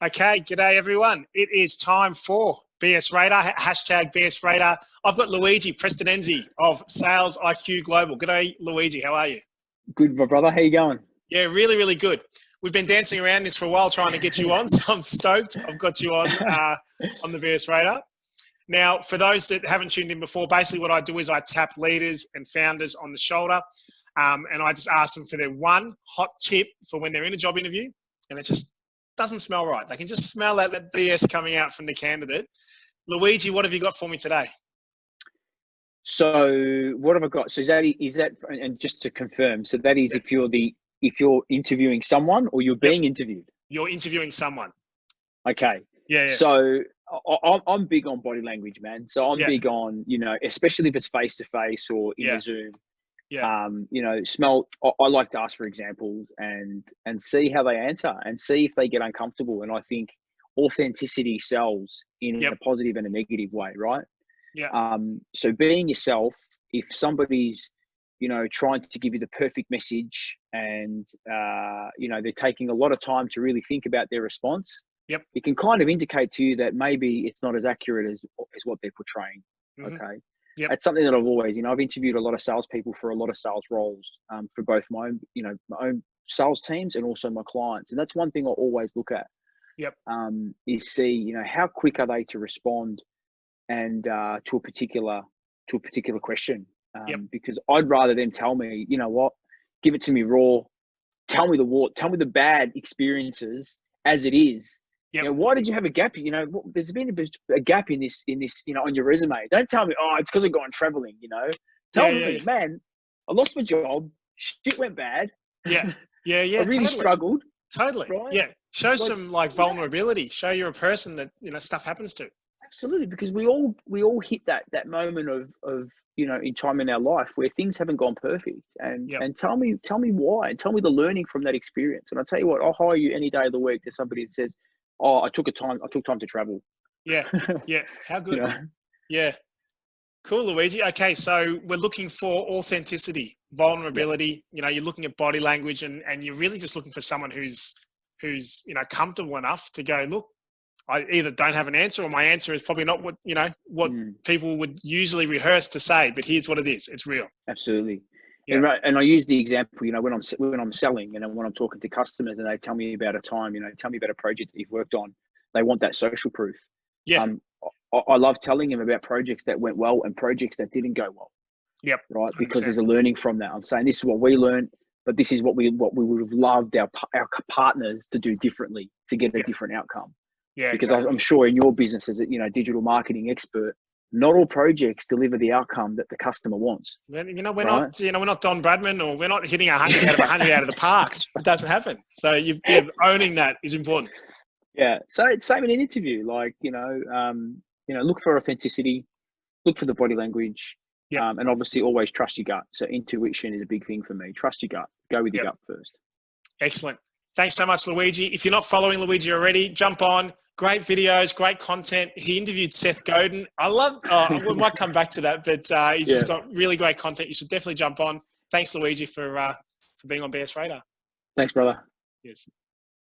Okay, g'day everyone. It is time for BS Radar, hashtag BS Radar. I've got Luigi Prestinenzi of Sales IQ Global. G'day, Luigi. How are you? Good, my brother. How you going? Yeah, really, really good. We've been dancing around this for a while trying to get you on, so I'm stoked I've got you on the BS Radar. Now, for those that haven't tuned in before, basically what I do is I tap leaders and founders on the shoulder, and I just ask them for their one hot tip for when they're in a job interview, and it just doesn't smell right. They can just smell that BS coming out from the candidate. Luigi, what have you got for me today? So what have I got? So is that, and just to confirm, so that is if you're interviewing someone or you're being interviewed? You're interviewing someone. Okay. Yeah. So I'm big on body language, man. So I'm big on, especially if it's face-to-face or in a Zoom. Yeah. I like to ask for examples and see how they answer and see if they get uncomfortable. And I think authenticity sells in a positive and a negative way, right? Yeah. So being yourself, if somebody's, trying to give you the perfect message and, they're taking a lot of time to really think about their response, it can kind of indicate to you that maybe it's not as accurate as what they're portraying. Mm-hmm. Okay. Yep. That's something that I've always, I've interviewed a lot of salespeople for a lot of sales roles, for both my own sales teams and also my clients. And that's one thing I always look at. Yep. Is see, how quick are they to respond and to a particular question. Because I'd rather them tell me, give it to me raw, tell me the bad experiences as it is. Yep. Why did you have a gap? There's been a gap in this, on your resume. Don't tell me, it's because I've gone traveling, Tell me, man, I lost my job. Shit went bad. Yeah. Yeah. I really struggled. Totally. Right? Yeah. Show some vulnerability. Show you're a person that, stuff happens to. Absolutely. Because we all hit that moment of, in time in our life where things haven't gone perfect and tell me why, and tell me the learning from that experience. And I'll tell you what, I'll hire you any day of the week to somebody that says, I took time to travel. Yeah. Yeah. How good. Yeah. Cool, Luigi. Okay. So we're looking for authenticity, vulnerability. You're looking at body language and you're really just looking for someone who's, comfortable enough to go, look, I either don't have an answer or my answer is probably not what, people would usually rehearse to say, but here's what it is. It's real. Absolutely. Yeah. And I use the example, when I'm selling and when I'm talking to customers and they tell me about a time, tell me about a project that you've worked on, they want that social proof. Yeah. I love telling them about projects that went well and projects that didn't go well. Yep. Right. Because there's a learning from that. I'm saying this is what we learned, but this is what we would have loved our partners to do differently to get a different outcome. Yeah. Because exactly. I'm sure in your business as a digital marketing expert, not all projects deliver the outcome that the customer wants. We're not Don Bradman, or we're not hitting 100 out of 100 out of the park. It doesn't happen. So owning that is important. Yeah. So it's same in an interview. Like look for authenticity, look for the body language, and obviously always trust your gut. So intuition is a big thing for me. Trust your gut. Go with your gut first. Excellent. Thanks so much, Luigi. If you're not following Luigi already, jump on. Great videos, great content. He interviewed Seth Godin. We might come back to that, but he's just got really great content. You should definitely jump on. Thanks, Luigi, for being on BS Radar. Thanks, brother. Yes.